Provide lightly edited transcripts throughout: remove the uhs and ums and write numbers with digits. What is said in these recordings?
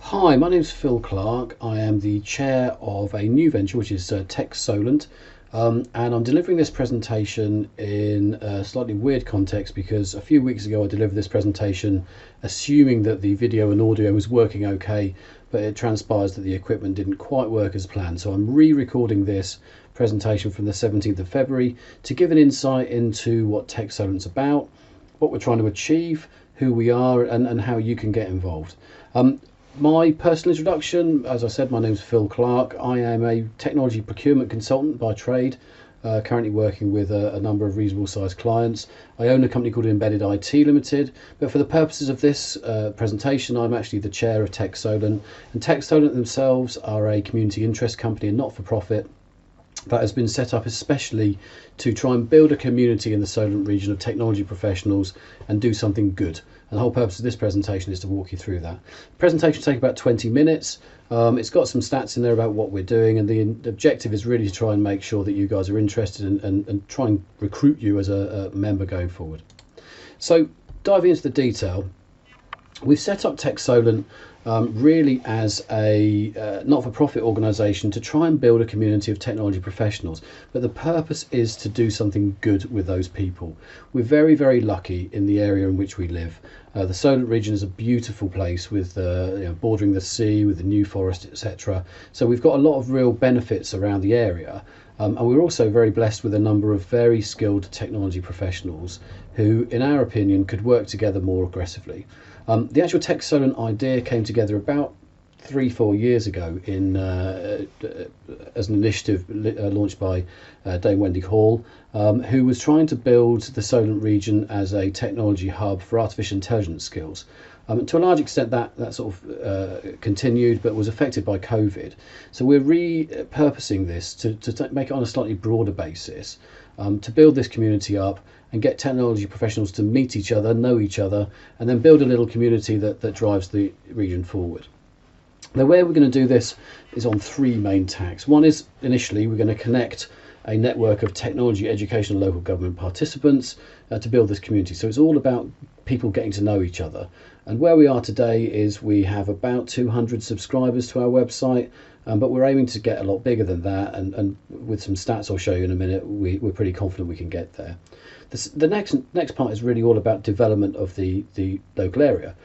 Hi, my name's Phil Clark. I am the chair of a new venture which is TechSolent, and I'm delivering this presentation in a slightly weird context because a few weeks ago I delivered this presentation assuming that the video and audio was working okay, but it transpires that the equipment didn't quite work as planned. So I'm re-recording this presentation from the 17th of February to give an insight into what TechSolent's about, what we're trying to achieve, who we are, and how you can get involved. My personal introduction, as I said, my name's Phil Clark. I am a technology procurement consultant by trade, currently working with a number of reasonable sized clients. I own a company called Embedded IT Limited, but for the purposes of this presentation, I'm actually the chair of TechSolent, and TechSolent themselves are a community interest company and not-for-profit that has been set up especially to try and build a community in the Solent region of technology professionals and do something good. And the whole purpose of this presentation is to walk you through that. The presentation will take about 20 minutes. It's got some stats in there about what we're doing, and the objective is really to try and make sure that you guys are interested and try and recruit you as a member going forward. So diving into the detail, we've set up TechSolent really as a not-for-profit organisation to try and build a community of technology professionals, but the purpose is to do something good with those people. We're very, very lucky in the area in which we live. The Solent region is a beautiful place with bordering the sea, with the New Forest, etc. So we've got a lot of real benefits around the area. And we're also very blessed with a number of very skilled technology professionals who, in our opinion, could work together more aggressively. The actual TechSolent idea came together about 3-4 years ago as an initiative launched by Dame Wendy Hall, who was trying to build the Solent region as a technology hub for artificial intelligence skills. To a large extent that sort of continued, but was affected by COVID. So we're repurposing this to make it on a slightly broader basis, to build this community up and get technology professionals to meet each other, know each other, and then build a little community that drives the region forward. The way we're going to do this is on 3 main tacks. One is, initially, we're going to connect a network of technology, education and local government participants to build this community. So it's all about people getting to know each other. And where we are today is we have about 200 subscribers to our website, but we're aiming to get a lot bigger than that, and with some stats I'll show you in a minute, we're pretty confident we can get there. The next part is really all about development of the local area.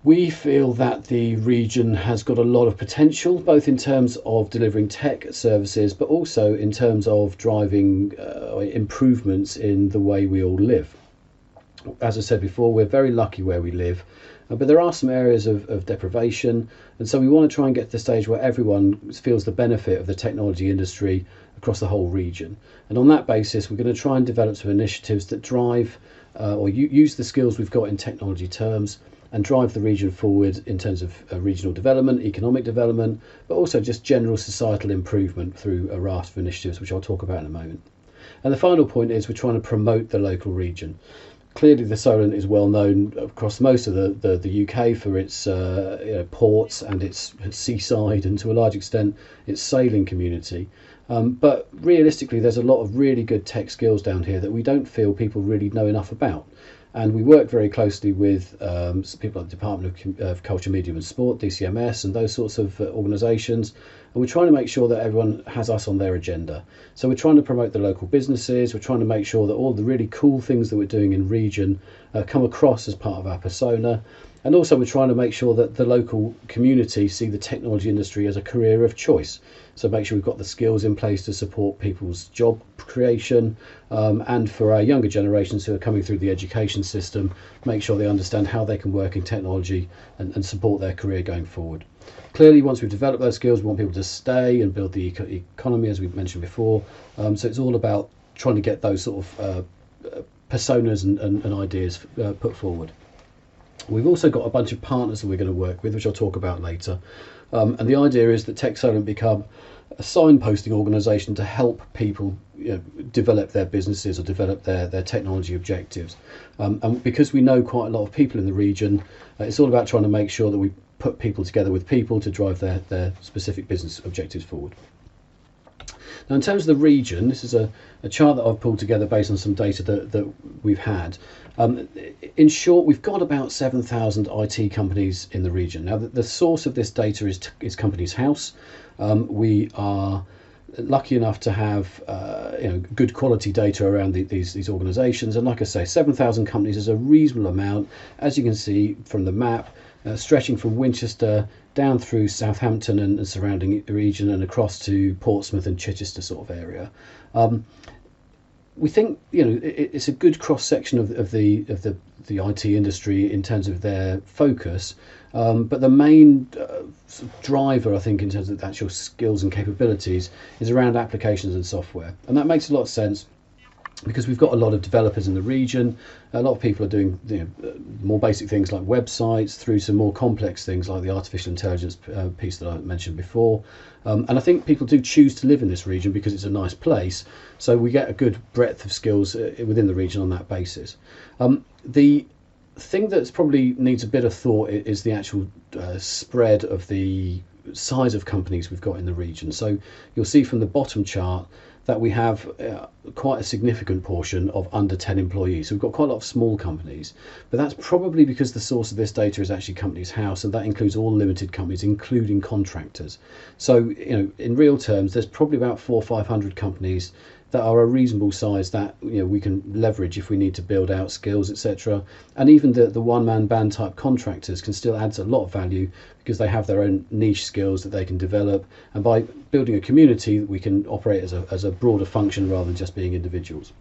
We feel that the region has got a lot of potential, both in terms of delivering tech services, but also in terms of driving improvements in the way we all live. As I said before, we're very lucky where we live, but there are some areas of deprivation, and so we want to try and get to the stage where everyone feels the benefit of the technology industry across the whole region. And on that basis, we're going to try and develop some initiatives that drive or use the skills we've got in technology terms and drive the region forward in terms of regional development, economic development, but also just general societal improvement through a raft of initiatives, which I'll talk about in a moment. And the final point is we're trying to promote the local region. Clearly, the Solent is well known across most of the UK for its ports and its seaside, and to a large extent its sailing community. But realistically, there's a lot of really good tech skills down here that we don't feel people really know enough about. And we work very closely with people like the Department of Culture, Media and Sport, DCMS, and those sorts of organisations. And we're trying to make sure that everyone has us on their agenda. So we're trying to promote the local businesses. We're trying to make sure that all the really cool things that we're doing in region come across as part of our persona. And also we're trying to make sure that the local community see the technology industry as a career of choice. So make sure we've got the skills in place to support people's job creation, and for our younger generations who are coming through the education system, make sure they understand how they can work in technology and support their career going forward. Clearly, once we've developed those skills, we want people to stay and build the economy, as we've mentioned before. So it's all about trying to get those sort of personas and ideas put forward. We've also got a bunch of partners that we're going to work with, which I'll talk about later. And the idea is that TechSolent become a signposting organisation to help people develop their businesses or develop their technology objectives. And because we know quite a lot of people in the region, it's all about trying to make sure that we put people together with people to drive their specific business objectives forward. Now, in terms of the region, this is a chart that I've pulled together based on some data that we've had. In short, we've got about 7,000 IT companies in the region. Now, the source of this data is Companies House. We are lucky enough to have good quality data around these organisations, and like I say, 7,000 companies is a reasonable amount, as you can see from the map, stretching from Winchester down through Southampton and surrounding region and across to Portsmouth and Chichester sort of area. We think it's a good cross section of the IT industry in terms of their focus, but the main driver, I think, in terms of the actual skills and capabilities is around applications and software, and that makes a lot of sense because we've got a lot of developers in the region. A lot of people are doing more basic things like websites through to more complex things like the artificial intelligence piece that I mentioned before. And I think people do choose to live in this region because it's a nice place. So we get a good breadth of skills within the region on that basis. The thing that's probably needs a bit of thought is the actual spread of the size of companies we've got in the region. So you'll see from the bottom chart that we have quite a significant portion of under 10 employees. So we've got quite a lot of small companies, but that's probably because the source of this data is actually Companies House, and that includes all limited companies, including contractors. So, in real terms, there's probably about 400 or 500 companies that are a reasonable size that we can leverage if we need to build out skills, etc. And even the one-man band type contractors can still add a lot of value because they have their own niche skills that they can develop, and by building a community we can operate as a broader function rather than just being individuals.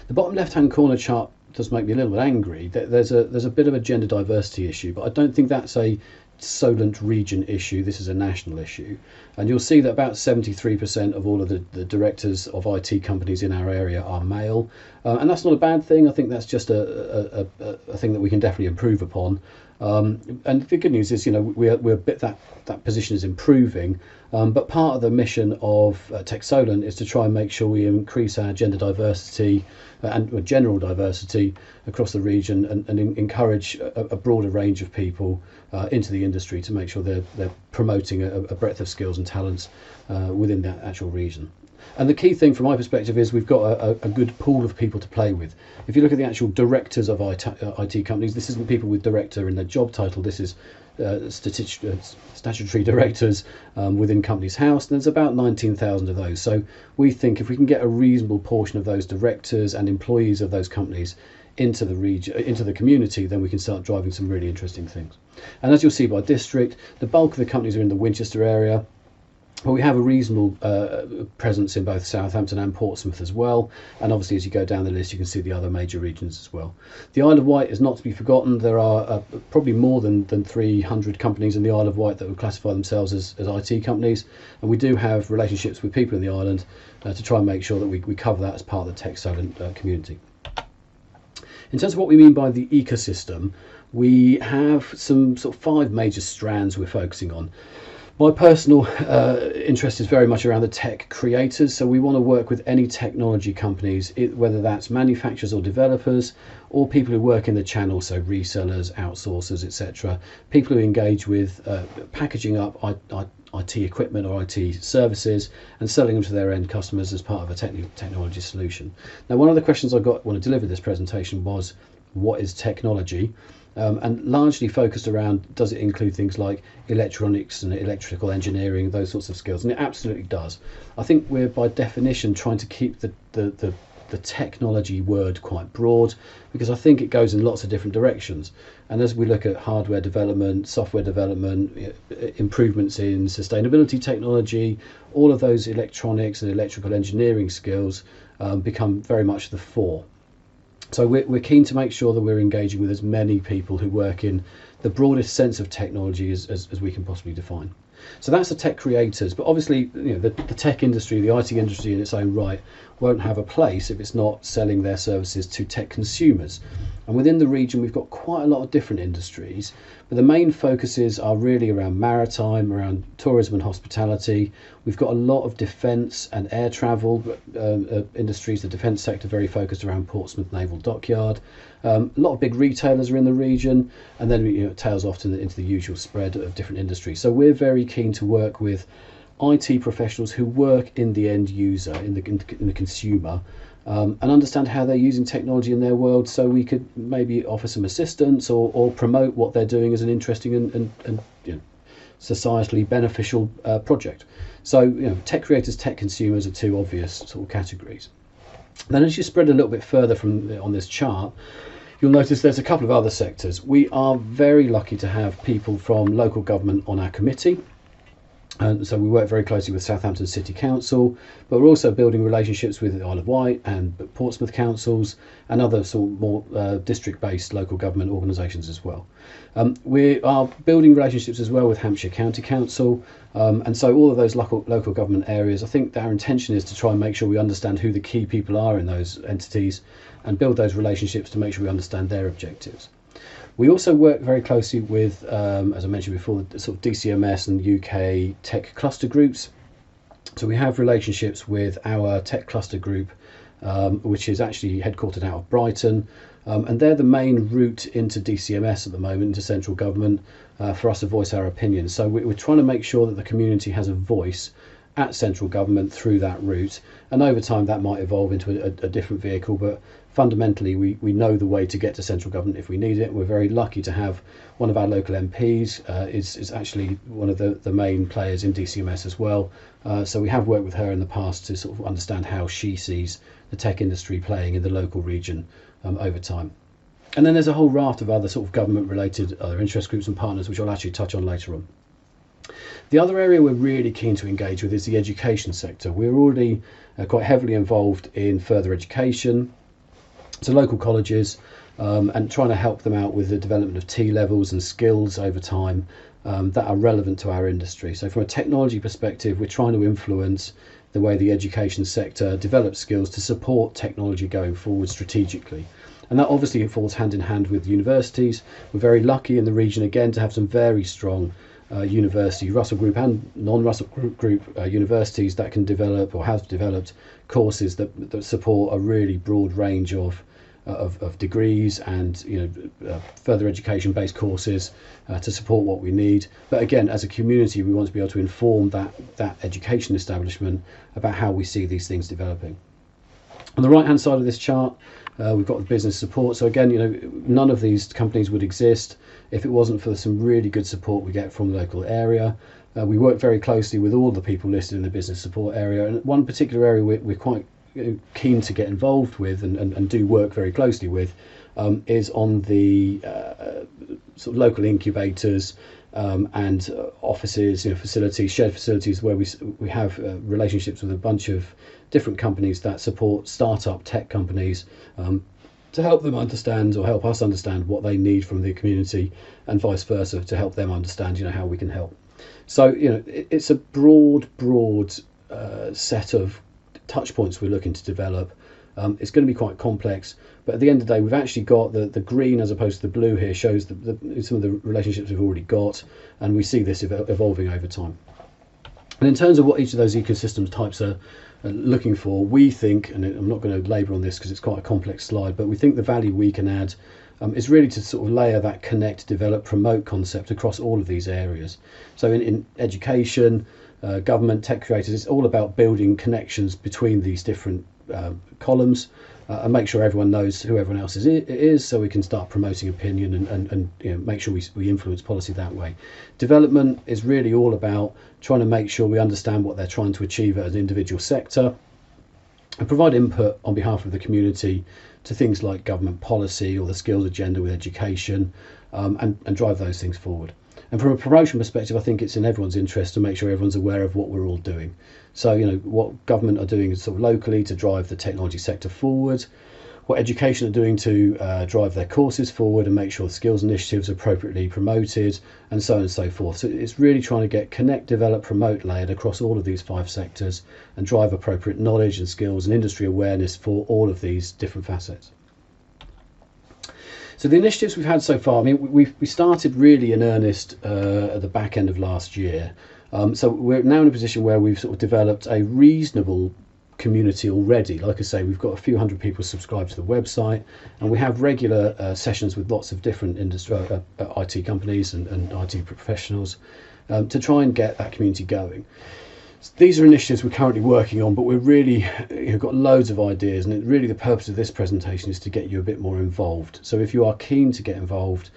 The bottom left-hand corner chart does make me a little bit angry. There's a bit of a gender diversity issue, but I don't think that's a Solent region issue. This is a national issue, and you'll see that about 73% of all of the directors of IT companies in our area are male, and that's not a bad thing. I think that's just a thing that we can definitely improve upon. And the good news is, we're a bit that position is improving, but part of the mission of TechSolent is to try and make sure we increase our gender diversity and general diversity across the region, and encourage a broader range of people into the industry to make sure they're promoting a breadth of skills and talents within that actual region. And the key thing from my perspective is we've got a good pool of people to play with. If you look at the actual directors of IT companies, this isn't people with director in their job title, this is statutory directors within Companies House. There's about 19,000 of those. So we think if we can get a reasonable portion of those directors and employees of those companies into the region, into the community, then we can start driving some really interesting things. And as you'll see by district, the bulk of the companies are in the Winchester area, but we have a reasonable presence in both Southampton and Portsmouth as well. And obviously, as you go down the list, you can see the other major regions as well. The Isle of Wight is not to be forgotten. There are probably more than 300 companies in the Isle of Wight that would classify themselves as IT companies. And we do have relationships with people in the island to try and make sure that we cover that as part of the TechSolent community. In terms of what we mean by the ecosystem, we have some sort of 5 major strands we're focusing on. My personal interest is very much around the tech creators, so we want to work with any technology companies, whether that's manufacturers or developers, or people who work in the channel, so resellers, outsourcers, etc. People who engage with packaging up IT equipment or IT services and selling them to their end customers as part of a technology solution. Now, one of the questions I got when I delivered this presentation was, what is technology? And largely focused around, does it include things like electronics and electrical engineering, those sorts of skills? And it absolutely does. I think we're by definition trying to keep the technology word quite broad, because I think it goes in lots of different directions. And as we look at hardware development, software development, improvements in sustainability technology, all of those electronics and electrical engineering skills become very much the fore. So we're keen to make sure that we're engaging with as many people who work in the broadest sense of technology as we can possibly define. So that's the tech creators, but obviously the tech industry, the IT industry in its own right, won't have a place if it's not selling their services to tech consumers. And within the region we've got quite a lot of different industries, but the main focuses are really around maritime, around tourism and hospitality. We've got a lot of defence and air travel industries, the defence sector very focused around Portsmouth Naval Dockyard. A lot of big retailers are in the region, and then it tails off into the usual spread of different industries. So we're very keen to work with IT professionals who work in the end user, in the consumer, and understand how they're using technology in their world, so we could maybe offer some assistance or promote what they're doing as an interesting and societally beneficial project. So tech creators, tech consumers are two obvious sort of categories. Then as you spread a little bit further on this chart, you'll notice there's a couple of other sectors. We are very lucky to have people from local government on our committee. And so we work very closely with Southampton City Council, but we're also building relationships with the Isle of Wight and Portsmouth councils and other sort of more district-based local government organisations as well. We are building relationships as well with Hampshire County Council, and so all of those local government areas. I think our intention is to try and make sure we understand who the key people are in those entities and build those relationships to make sure we understand their objectives. We also work very closely with, as I mentioned before, the sort of DCMS and UK tech cluster groups. So we have relationships with our tech cluster group, which is actually headquartered out of Brighton, and they're the main route into DCMS at the moment, into central government, for us to voice our opinions. So we're trying to make sure that the community has a voice at central government through that route, and over time that might evolve into a different vehicle, but fundamentally we know the way to get to central government if we need it. We're very lucky to have one of our local MPs is actually one of the main players in DCMS as well, so we have worked with her in the past to sort of understand how she sees the tech industry playing in the local region over time. And then there's a whole raft of other sort of government related other interest groups and partners, which I'll actually touch on later on. The other area we're really keen to engage with is the education sector. We're already quite heavily involved in further education, so local colleges, and trying to help them out with the development of T-levels and skills over time that are relevant to our industry. So from a technology perspective, we're trying to influence the way the education sector develops skills to support technology going forward strategically. And that obviously falls hand in hand with universities. We're very lucky in the region again to have some very strong university, Russell Group and non-Russell Group universities that can develop or have developed courses that support a really broad range of degrees and further education based courses to support what we need. But again, as a community, we want to be able to inform that education establishment about how we see these things developing. On the right hand side of this chart, we've got the business support. So again, none of these companies would exist if it wasn't for some really good support we get from the local area. We work very closely with all the people listed in the business support area, and one particular area we're quite keen to get involved with and do work very closely with is on the sort of local incubators and offices, facilities, shared facilities where we have relationships with a bunch of different companies that support startup tech companies to help them understand or help us understand what they need from the community, and vice versa to help them understand how we can help. So it's a broad set of touch points we're looking to develop. It's going to be quite complex, but at the end of the day, we've actually got the green as opposed to the blue here shows some of the relationships we've already got, and we see this evolving over time. And in terms of what each of those ecosystem types are looking for, we think, and I'm not going to labour on this because it's quite a complex slide, but we think the value we can add is really to sort of layer that connect, develop, promote concept across all of these areas. So in education, government, tech creators, it's all about building connections between these different columns and make sure everyone knows who everyone else is, so we can start promoting opinion and make sure we influence policy that way. Development is really all about trying to make sure we understand what they're trying to achieve as an individual sector and provide input on behalf of the community to things like government policy or the skills agenda with education, and drive those things forward. And from a promotion perspective, I think it's in everyone's interest to make sure everyone's aware of what we're all doing. So, what government are doing sort of locally to drive the technology sector forward, what education are doing to drive their courses forward and make sure the skills initiatives are appropriately promoted, and so on and so forth. So it's really trying to get connect, develop, promote layered across all of these 5 sectors and drive appropriate knowledge and skills and industry awareness for all of these different facets. So the initiatives we've had so far, we started really in earnest at the back end of last year. So we're now in a position where we've sort of developed a reasonable community already. Like I say, we've got a few hundred people subscribed to the website, and we have regular sessions with lots of different industry IT companies and IT professionals to try and get that community going. These are initiatives we're currently working on, but we're really got loads of ideas, and really the purpose of this presentation is to get you a bit more involved. So if you are keen to get involved,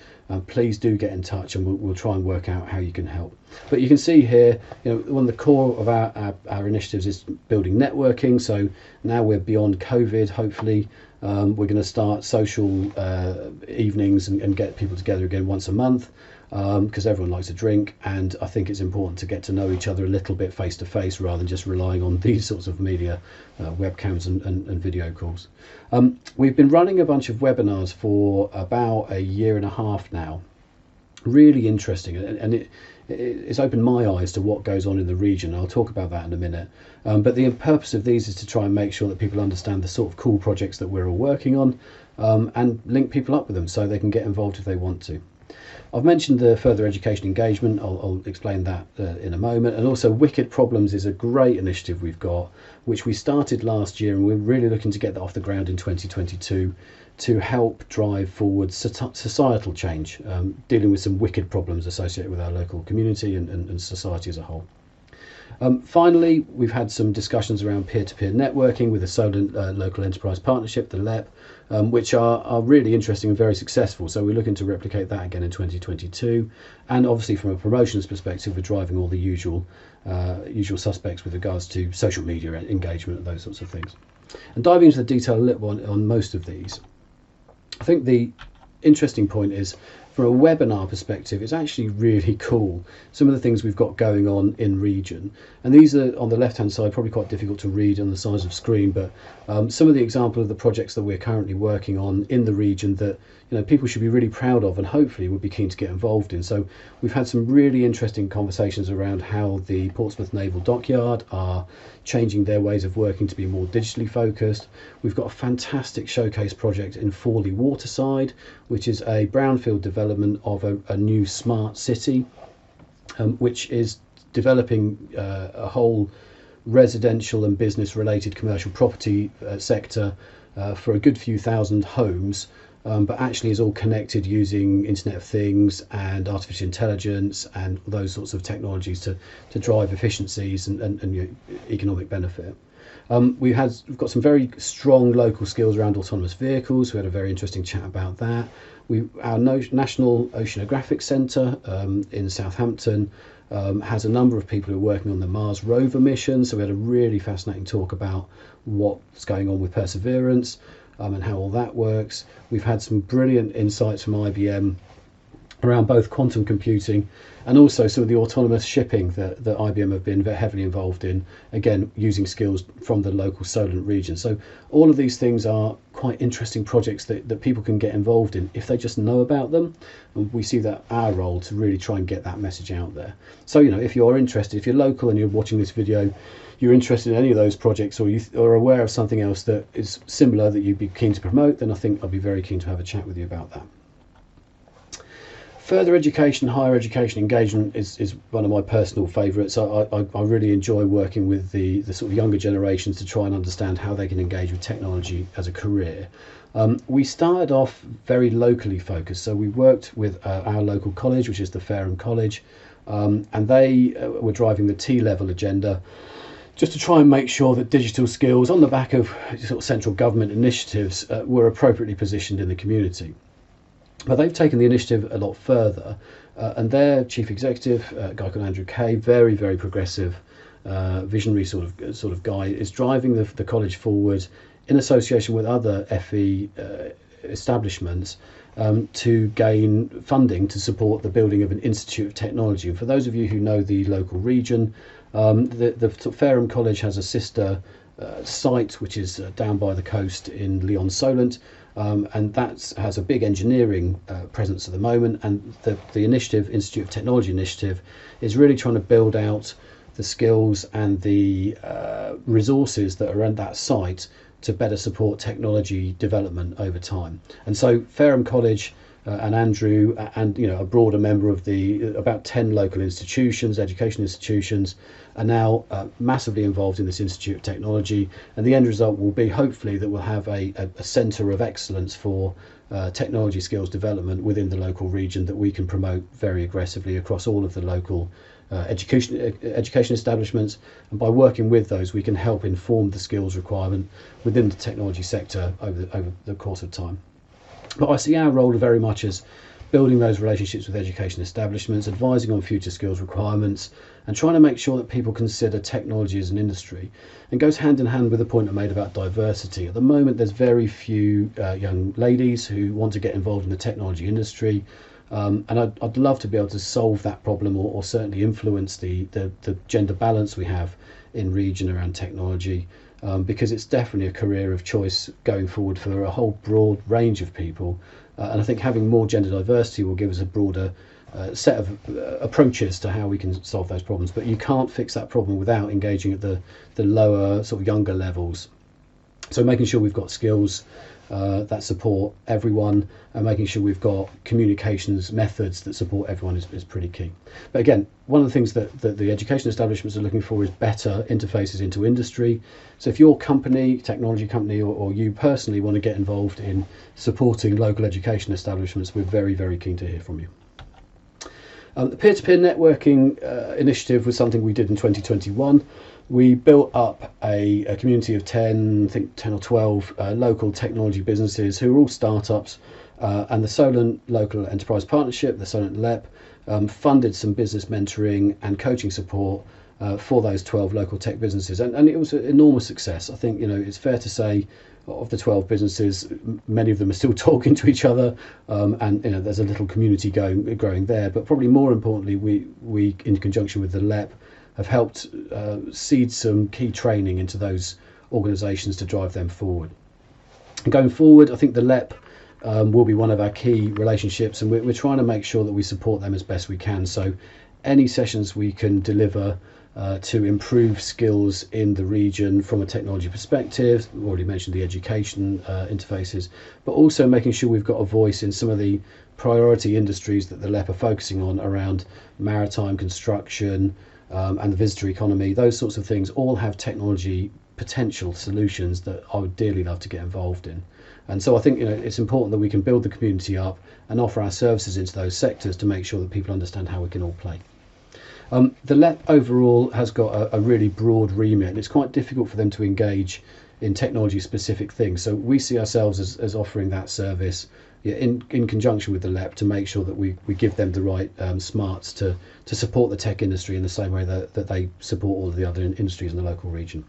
please do get in touch, and we'll try and work out how you can help. But you can see here, one of the core of our initiatives is building networking. So now we're beyond COVID, hopefully. We're going to start social evenings and get people together again once a month, because everyone likes to drink, and I think it's important to get to know each other a little bit face to face rather than just relying on these sorts of media, webcams and video calls. We've been running a bunch of webinars for about a year and a half now. Really interesting, and it's opened my eyes to what goes on in the region. I'll talk about that in a minute. But the purpose of these is to try and make sure that people understand the sort of cool projects that we're all working on, and link people up with them so they can get involved if they want to. I've mentioned the further education engagement. I'll explain that in a moment. And also Wicked Problems is a great initiative we've got, which we started last year, and we're really looking to get that off the ground in 2022 to help drive forward societal change, dealing with some wicked problems associated with our local community and society as a whole. Finally, we've had some discussions around peer-to-peer networking with the Solent Local Enterprise Partnership, the LEP, which are really interesting and very successful. So we're looking to replicate that again in 2022. And obviously from a promotions perspective, we're driving all the usual suspects with regards to social media engagement and those sorts of things. And diving into the detail a little on most of these, I think the interesting point is, from a webinar perspective, it's actually really cool, some of the things we've got going on in region. And these are on the left hand side, probably quite difficult to read on the size of screen, but some of the example of the projects that we're currently working on in the region that people should be really proud of and hopefully would be keen to get involved in. So we've had some really interesting conversations around how the Portsmouth Naval Dockyard are changing their ways of working to be more digitally focused. We've got a fantastic showcase project in Forley Waterside, which is a brownfield development of a new smart city, which is developing a whole residential and business related commercial property sector for a good few thousand homes, but actually is all connected using Internet of Things and artificial intelligence and those sorts of technologies to drive efficiencies and economic benefit. We've got some very strong local skills around autonomous vehicles. We had a very interesting chat about that. Our National Oceanographic Centre in Southampton has a number of people who are working on the Mars rover mission. So we had a really fascinating talk about what's going on with Perseverance and how all that works. We've had some brilliant insights from IBM around both quantum computing and also some of the autonomous shipping that IBM have been very heavily involved in, again using skills from the local Solent region. So all of these things are quite interesting projects that people can get involved in if they just know about them, and we see that our role to really try and get that message out there. So if you're interested, if you're local and you're watching this video, you're interested in any of those projects, or you are aware of something else that is similar that you'd be keen to promote, then I think I'd be very keen to have a chat with you about that. Further education, higher education engagement is one of my personal favourites. I really enjoy working with the sort of younger generations to try and understand how they can engage with technology as a career. We started off very locally focused, so we worked with our local college, which is the Fareham College, and they were driving the T-level agenda just to try and make sure that digital skills on the back of sort of central government initiatives were appropriately positioned in the community. But they've taken the initiative a lot further, and their chief executive, a guy called Andrew Kay, very, very progressive, visionary sort of guy, is driving the college forward in association with other FE establishments to gain funding to support the building of an Institute of Technology. And for those of you who know the local region, the Fareham College has a sister site which is down by the coast in Lyon-Solent, and that has a big engineering presence at the moment, and the initiative, Institute of Technology initiative, is really trying to build out the skills and the resources that are at that site to better support technology development over time. And so Fareham College and Andrew and a broader member of the about 10 local institutions, education institutions, are now massively involved in this Institute of Technology, and the end result will be hopefully that we'll have a centre of excellence for technology skills development within the local region that we can promote very aggressively across all of the local education establishments, and by working with those we can help inform the skills requirement within the technology sector over the course of time. But I see our role very much as building those relationships with education establishments, advising on future skills requirements, and trying to make sure that people consider technology as an industry. And goes hand in hand with the point I made about diversity. At the moment, there's very few young ladies who want to get involved in the technology industry. And I'd love to be able to solve that problem, or certainly influence the gender balance we have in region around technology, because it's definitely a career of choice going forward for a whole broad range of people. And I think having more gender diversity will give us a broader set of approaches to how we can solve those problems. But you can't fix that problem without engaging at the lower, sort of younger levels. So making sure we've got skills that support everyone, and making sure we've got communications methods that support everyone is pretty key. But again, one of the things that the education establishments are looking for is better interfaces into industry. So if your company, technology company, or you personally want to get involved in supporting local education establishments, we're very, very keen to hear from you. The peer-to-peer networking initiative was something we did in 2021. We built up a community of 10 or 12 local technology businesses who are all startups, and the Solent Local Enterprise Partnership, the Solent LEP, funded some business mentoring and coaching support for those 12 local tech businesses, and it was an enormous success. I think, it's fair to say, of the 12 businesses, many of them are still talking to each other, and there's a little community growing there. But probably more importantly, we in conjunction with the LEP have helped seed some key training into those organisations to drive them forward. And going forward, I think the LEP will be one of our key relationships, and we're trying to make sure that we support them as best we can. So any sessions we can deliver to improve skills in the region from a technology perspective. We've already mentioned the education interfaces, but also making sure we've got a voice in some of the priority industries that the LEP are focusing on around maritime construction and the visitor economy. Those sorts of things all have technology potential solutions that I would dearly love to get involved in. And so I think it's important that we can build the community up and offer our services into those sectors to make sure that people understand how we can all play. The LEP overall has got a really broad remit, and it's quite difficult for them to engage in technology specific things. So we see ourselves as offering that service in conjunction with the LEP to make sure that we give them the right smarts to support the tech industry in the same way that they support all of the other industries in the local region.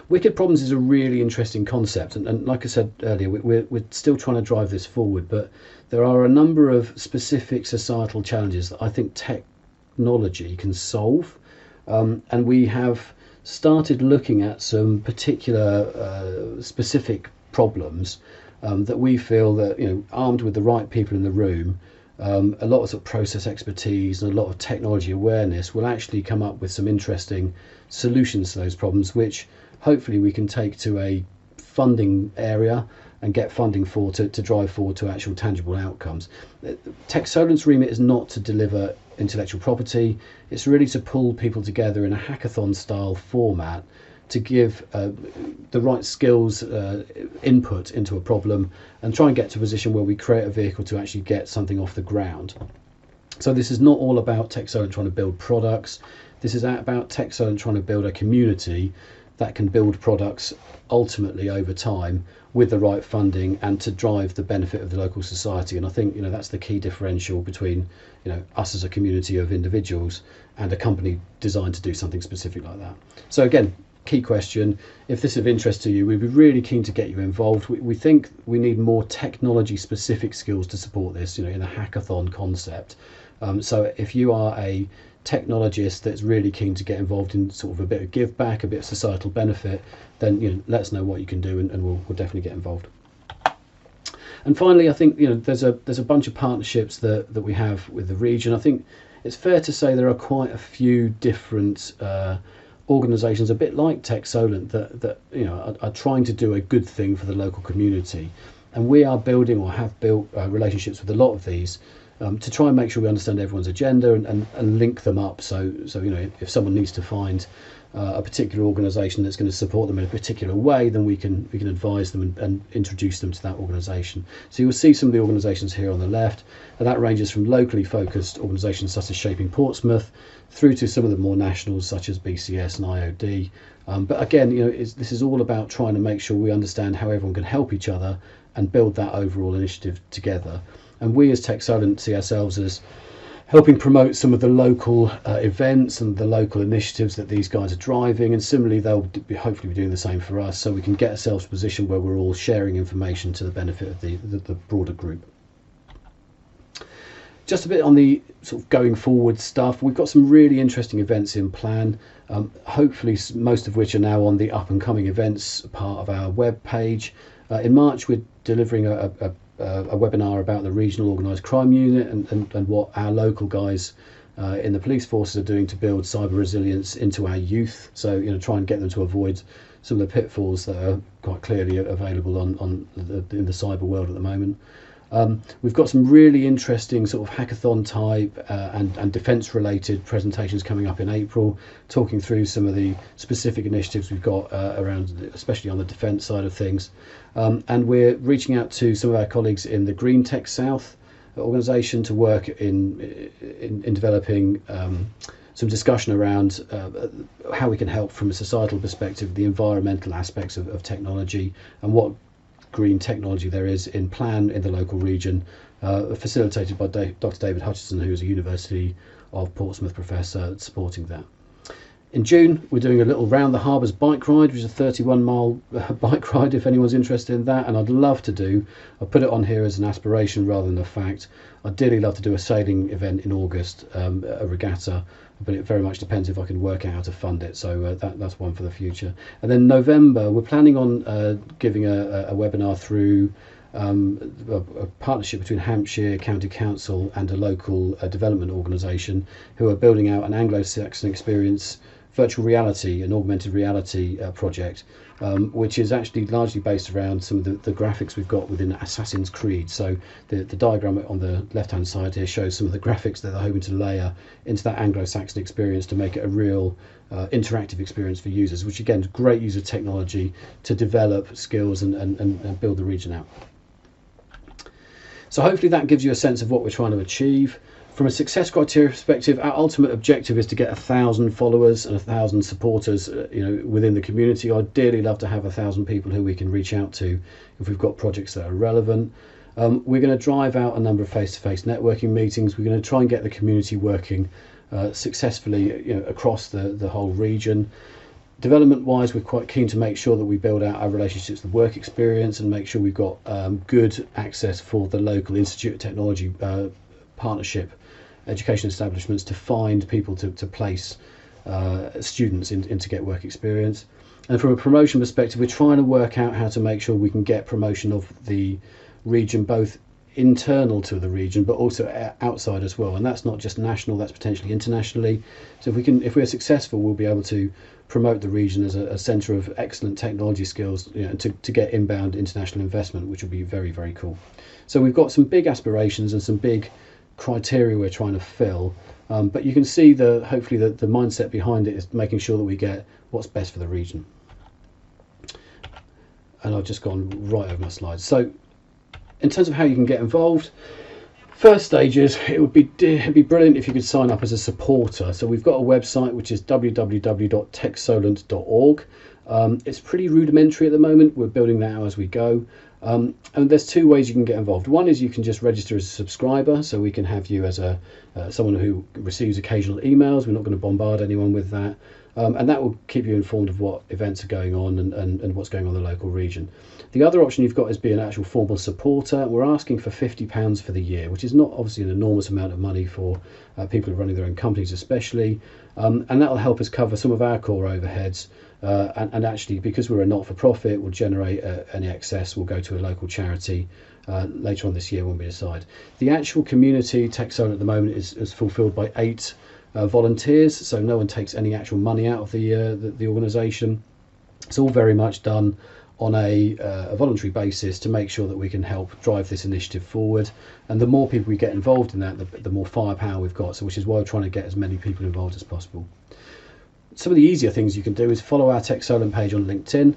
Wicked problems is a really interesting concept, and like I said earlier, we're still trying to drive this forward, but there are a number of specific societal challenges that I think technology can solve, and we have started looking at some particular specific problems that we feel that, armed with the right people in the room, a lot of sort of process expertise and a lot of technology awareness, will actually come up with some interesting solutions to those problems, which hopefully we can take to a funding area and get funding for to drive forward to actual tangible outcomes. TechSolent's remit is not to deliver intellectual property, it's really to pull people together in a hackathon style format to give the right skills input into a problem and try and get to a position where we create a vehicle to actually get something off the ground. So this is not all about TechSolent trying to build products, this is about TechSolent trying to build a community that can build products ultimately over time with the right funding and to drive the benefit of the local society. And I think that's the key differential between us as a community of individuals and a company designed to do something specific like that. So again, key question, if this is of interest to you, we'd be really keen to get you involved. We think we need more technology specific skills to support this, in a hackathon concept. So if you are a technologist that's really keen to get involved in sort of a bit of give back, a bit of societal benefit, then let us know what you can do, and we'll definitely get involved. And finally, I think there's a bunch of partnerships that we have with the region. I think it's fair to say there are quite a few different organisations, a bit like TechSolent, that are trying to do a good thing for the local community, and we are building or have built relationships with a lot of these to try and make sure we understand everyone's agenda and link them up. So if someone needs to find a particular organisation that's going to support them in a particular way, then we can advise them and introduce them to that organisation. So you'll see some of the organisations here on the left, and that ranges from locally focused organisations such as Shaping Portsmouth through to some of the more nationals such as BCS and IOD. But again, this is all about trying to make sure we understand how everyone can help each other and build that overall initiative together. And we as TechSolent see ourselves as helping promote some of the local events and the local initiatives that these guys are driving, and similarly they'll hopefully be doing the same for us, so we can get ourselves in a position where we're all sharing information to the benefit of the broader group. Just a bit on the sort of going forward stuff. We've got some really interesting events in plan, hopefully most of which are now on the up and coming events part of our web page. In March we're delivering a webinar about the regional organised crime unit and what our local guys in the police forces are doing to build cyber resilience into our youth. So try and get them to avoid some of the pitfalls that are quite clearly available in the cyber world at the moment. We've got some really interesting sort of hackathon type and defence related presentations coming up in April, talking through some of the specific initiatives we've got around, especially on the defence side of things. And we're reaching out to some of our colleagues in the Green Tech South organisation to work in developing some discussion around how we can help from a societal perspective, the environmental aspects of technology and what green technology there is in plan in the local region, facilitated by Dr. David Hutchinson, who is a University of Portsmouth professor supporting that. In June, we're doing a little round the harbours bike ride, which is a 31-mile bike ride if anyone's interested in that, and I'd love to do, I'll put it on here as an aspiration rather than a fact, I'd dearly love to do a sailing event in August, a regatta, but it very much depends if I can work out how to fund it, so that's one for the future. And then November, we're planning on giving a webinar through a partnership between Hampshire County Council and a local development organisation who are building out an Anglo-Saxon experience virtual reality and augmented reality project, which is actually largely based around some of the graphics we've got within Assassin's Creed. So the diagram on the left hand side here shows some of the graphics that they're hoping to layer into that Anglo-Saxon experience to make it a real interactive experience for users, which again is great use of technology to develop skills and build the region out. So hopefully that gives you a sense of what we're trying to achieve. From a success criteria perspective, our ultimate objective is to get 1,000 followers and 1,000 supporters within the community. I'd dearly love to have 1,000 people who we can reach out to if we've got projects that are relevant. We're going to drive out a number of face-to-face networking meetings. We're going to try and get the community working successfully across the whole region. Development wise, we're quite keen to make sure that we build out our relationships with work experience and make sure we've got good access for the local Institute of Technology partnership education establishments to find people to place students in to get work experience. And from a promotion perspective, we're trying to work out how to make sure we can get promotion of the region both internal to the region but also outside as well, and that's not just national, that's potentially internationally. So if we're successful, we'll be able to promote the region as a centre of excellent technology skills, to get inbound international investment, which will be very, very cool. So we've got some big aspirations and some big criteria we're trying to fill, but you can see hopefully the mindset behind it is making sure that we get what's best for the region. And I've just gone right over my slides. So in terms of how you can get involved, first stage is it'd be brilliant if you could sign up as a supporter. So we've got a website which is www.techsolent.org. It's pretty rudimentary at the moment. We're building that out as we go. And there's two ways you can get involved. One is you can just register as a subscriber, so we can have you as someone who receives occasional emails. We're not going to bombard anyone with that. And that will keep you informed of what events are going on and what's going on in the local region. The other option you've got is be an actual formal supporter. We're asking for £50 for the year, which is not obviously an enormous amount of money for people who are running their own companies especially, and that will help us cover some of our core overheads, and actually, because we're a not-for-profit, we'll generate any excess will go to a local charity later on this year when we decide. The actual community TechSolent at the moment is fulfilled by 8 volunteers, so no one takes any actual money out of the organisation. It's all very much done on a voluntary basis to make sure that we can help drive this initiative forward, and the more people we get involved in that, the more firepower we've got, so which is why we're trying to get as many people involved as possible. Some of the easier things you can do is follow our TechSolent page on LinkedIn.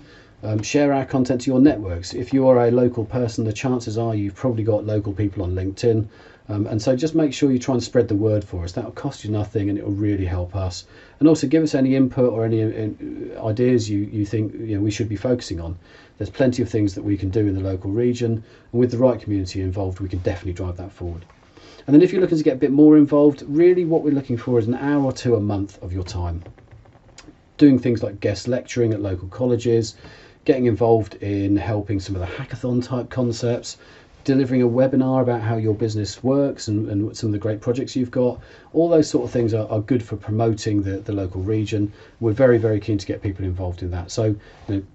Share our content to your networks. If you are a local person, the chances are you've probably got local people on LinkedIn. And so just make sure you try and spread the word for us. That'll cost you nothing and it will really help us. And also give us any input or any ideas you think we should be focusing on. There's plenty of things that we can do in the local region, and with the right community involved, we can definitely drive that forward. And then if you're looking to get a bit more involved, really what we're looking for is an hour or two a month of your time. Doing things like guest lecturing at local colleges, getting involved in helping some of the hackathon type concepts, delivering a webinar about how your business works and some of the great projects you've got. All those sort of things are good for promoting the local region. We're very, very keen to get people involved in that. So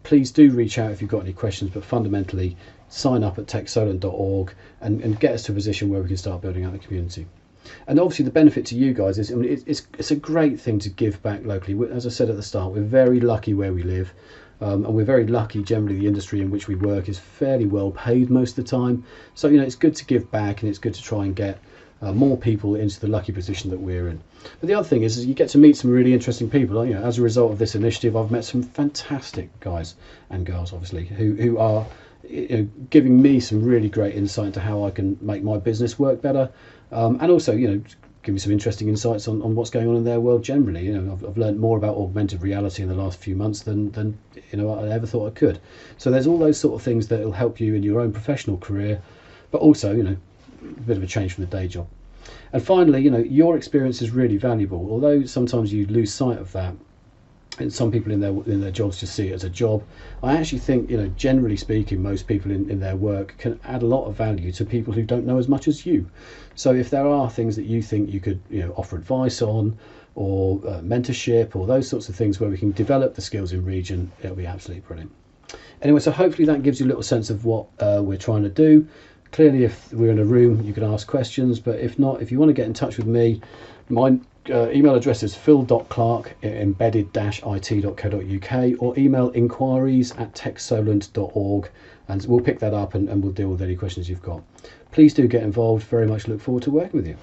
please do reach out if you've got any questions, but fundamentally sign up at techsolent.org and get us to a position where we can start building out the community. And obviously the benefit to you guys is, it's a great thing to give back locally. As I said at the start, we're very lucky where we live. And we're very lucky. Generally the industry in which we work is fairly well paid most of the time, so it's good to give back, and it's good to try and get more people into the lucky position that we're in. But the other thing is you get to meet some really interesting people. As a result of this initiative, I've met some fantastic guys and girls, obviously, who are giving me some really great insight into how I can make my business work better, and also give me some interesting insights on what's going on in their world generally. I've learned more about augmented reality in the last few months than I ever thought I could. So there's all those sort of things that will help you in your own professional career, but also a bit of a change from the day job. And finally, your experience is really valuable, although sometimes you lose sight of that. And some people in their jobs just see it as a job. I actually think, generally speaking, most people in their work can add a lot of value to people who don't know as much as you. So if there are things that you think you could offer advice on, or mentorship, or those sorts of things where we can develop the skills in region, it'll be absolutely brilliant. Anyway, so hopefully that gives you a little sense of what we're trying to do. Clearly, if we're in a room, you can ask questions, but if not, if you want to get in touch with me, my email address is phil.clark@embedded-it.co.uk, or email inquiries@techsolent.org, and we'll pick that up and we'll deal with any questions you've got. Please do get involved. Very much look forward to working with you.